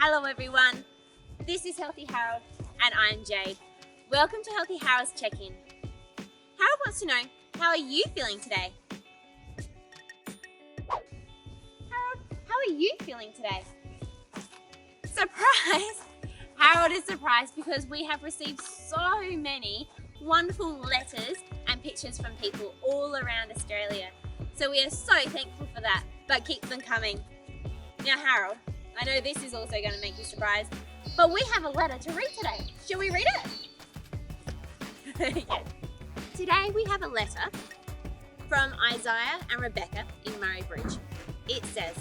Hello everyone, this is Healthy Harold and I'm Jade. Welcome to Healthy Harold's check-in. Harold wants to know, how are you feeling today? Harold, how are you feeling today? Surprise! Harold is surprised because we have received so many wonderful letters and pictures from people all around Australia. So we are so thankful for that, but keep them coming. Now Harold, I know this is also going to make you surprised, but we have a letter to read today. Shall we read it? Yeah. Today we have a letter from Isaiah and Rebecca in Murray Bridge. It says,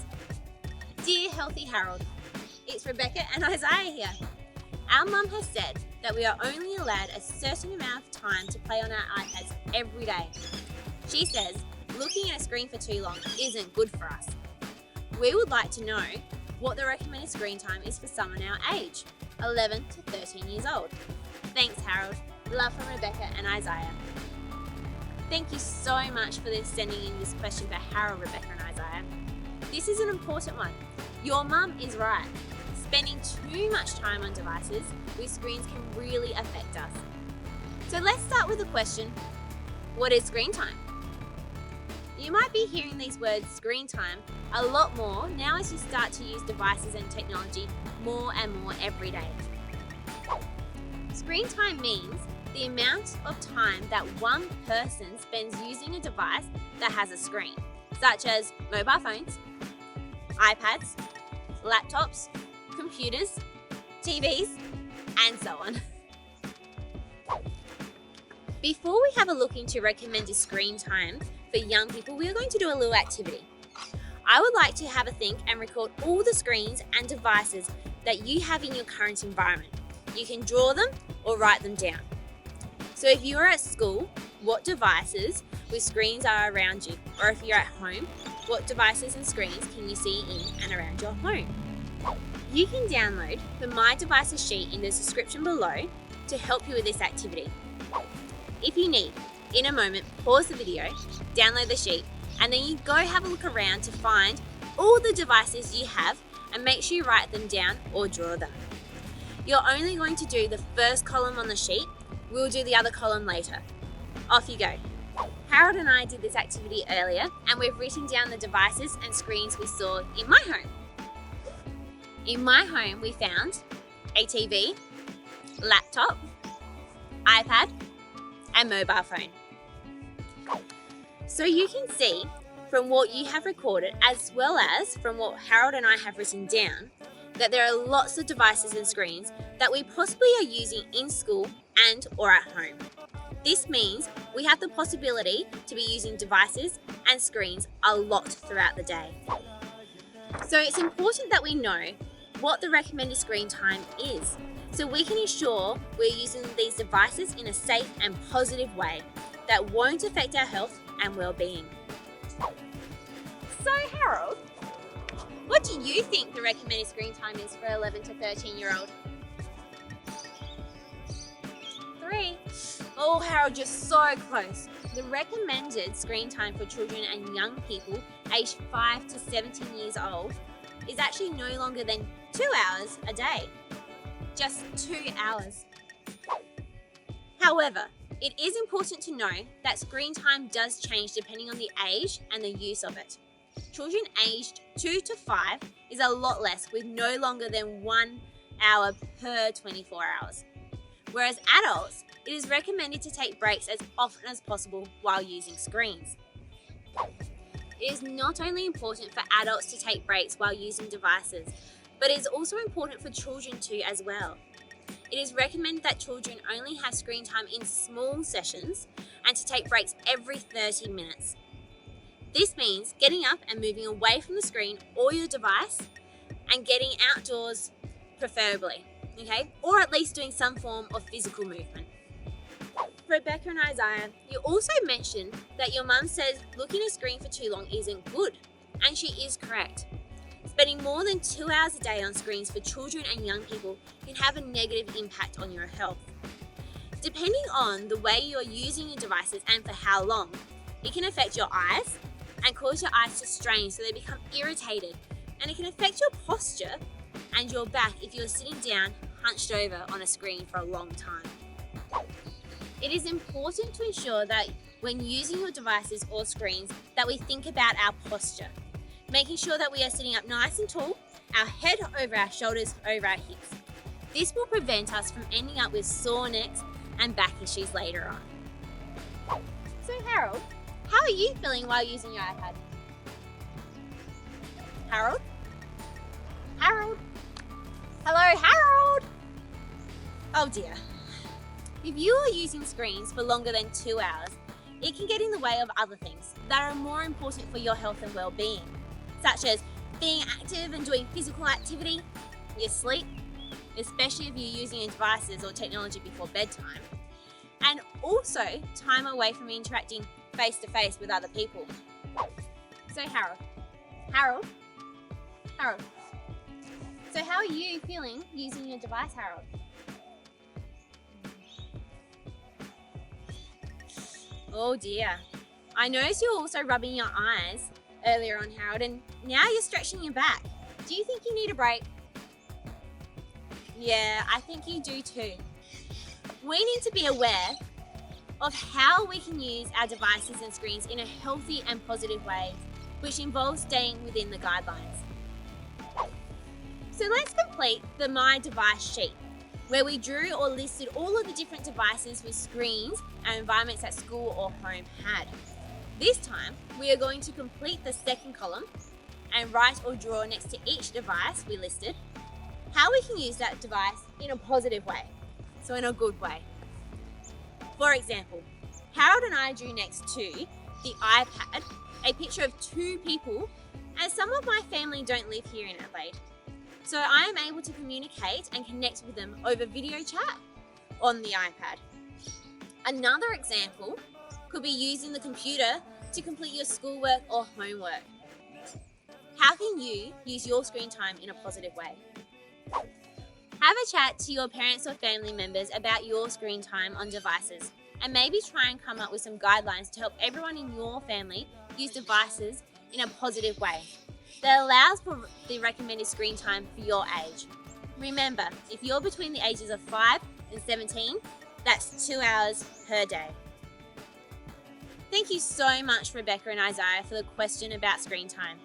Dear Healthy Harold, it's Rebecca and Isaiah here. Our mum has said that we are only allowed a certain amount of time to play on our iPads every day. She says looking at a screen for too long isn't good for us. We would like to know what the recommended screen time is for someone our age, 11 to 13 years old. Thanks Harold. Love from Rebecca and Isaiah. Thank you so much for sending in this question for Harold, Rebecca and Isaiah. This is an important one. Your mum is right. Spending too much time on devices with screens can really affect us. So let's start with the question, what is screen time? You might be hearing these words screen time a lot more now as you start to use devices and technology more and more every day. Screen time means the amount of time that one person spends using a device that has a screen, such as mobile phones, iPads, laptops, computers, TVs, and so on. Before we have a look into recommended screen time for young people, we are going to do a little activity. I would like to have a think and record all the screens and devices that you have in your current environment. You can draw them or write them down. So if you are at school, what devices with screens are around you? Or if you're at home, what devices and screens can you see in and around your home? You can download the My Devices sheet in the description below to help you with this activity. If you need, in a moment, pause the video, download the sheet, and then you go have a look around to find all the devices you have and make sure you write them down or draw them. You're only going to do the first column on the sheet. We'll do the other column later. Off you go. Harold and I did this activity earlier and we've written down the devices and screens we saw in my home. In my home we found a TV, laptop, iPad and mobile phone. So you can see from what you have recorded as well as from what Harold and I have written down that there are lots of devices and screens that we possibly are using in school and or at home. This means we have the possibility to be using devices and screens a lot throughout the day. So it's important that we know what the recommended screen time is so we can ensure we're using these devices in a safe and positive way that won't affect our health and well-being. So Harold, what do you think the recommended screen time is for 11 to 13-year-old? 3. Oh Harold, you're so close. The recommended screen time for children and young people aged 5 to 17 years old is actually no longer than 2 hours a day. Just 2 hours. However, it is important to know that screen time does change depending on the age and the use of it. Children aged 2 to 5 is a lot less with no longer than 1 hour per 24 hours. Whereas adults, it is recommended to take breaks as often as possible while using screens. It is not only important for adults to take breaks while using devices, but it is also important for children too as well. It is recommended that children only have screen time in small sessions and to take breaks every 30 minutes. This means getting up and moving away from the screen or your device and getting outdoors preferably, okay? Or at least doing some form of physical movement. Rebecca and Isaiah, you also mentioned that your mum says looking at a screen for too long isn't good, and she is correct. Spending more than 2 hours a day on screens for children and young people can have a negative impact on your health. Depending on the way you're using your devices and for how long, it can affect your eyes and cause your eyes to strain so they become irritated, and it can affect your posture and your back if you're sitting down hunched over on a screen for a long time. It is important to ensure that when using your devices or screens that we think about our posture, making sure that we are sitting up nice and tall, our head over our shoulders, over our hips. This will prevent us from ending up with sore necks and back issues later on. So Harold, how are you feeling while using your iPad? Harold? Harold? Hello, Harold? Oh dear. If you are using screens for longer than 2 hours, it can get in the way of other things that are more important for your health and well-being, such as being active and doing physical activity, your sleep, especially if you're using your devices or technology before bedtime, and also time away from interacting face-to-face with other people. So Harold, so how are you feeling using your device, Harold? Oh dear. I noticed you were also rubbing your eyes earlier on, Harold, and now you're stretching your back. Do you think you need a break? Yeah, I think you do too. We need to be aware of how we can use our devices and screens in a healthy and positive way, which involves staying within the guidelines. So let's complete the My Device sheet, where we drew or listed all of the different devices with screens and environments that school or home had. This time, we are going to complete the second column and write or draw next to each device we listed how we can use that device in a positive way, so in a good way. For example, Harold and I drew next to the iPad a picture of 2 people, as some of my family don't live here in Adelaide. So I am able to communicate and connect with them over video chat on the iPad. Another example could be using the computer to complete your schoolwork or homework. How can you use your screen time in a positive way? Have a chat to your parents or family members about your screen time on devices, and maybe try and come up with some guidelines to help everyone in your family use devices in a positive way that allows for the recommended screen time for your age. Remember, if you're between the ages of 5 and 17, that's 2 hours per day. Thank you so much, Rebecca and Isaiah, for the question about screen time.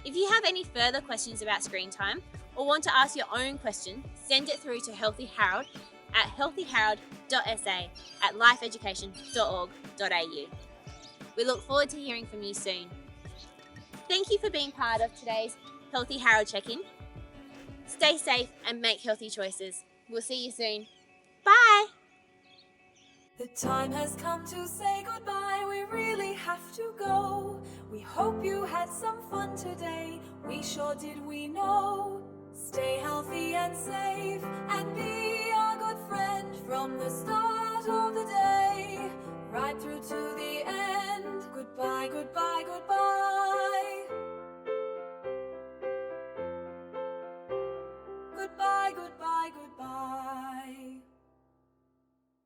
If you have any further questions about screen time or want to ask your own question, send it through to Healthy Harold at healthyharold.sa@lifeeducation.org.au. We look forward to hearing from you soon. Thank you for being part of today's Healthy Harold check-in. Stay safe and make healthy choices. We'll see you soon. Bye! The time has come to say goodbye, we really have to go. We hope you had some fun today, we sure did, we know. Stay healthy and safe and be a good friend from the start of the day right through to the end. Goodbye, goodbye, goodbye.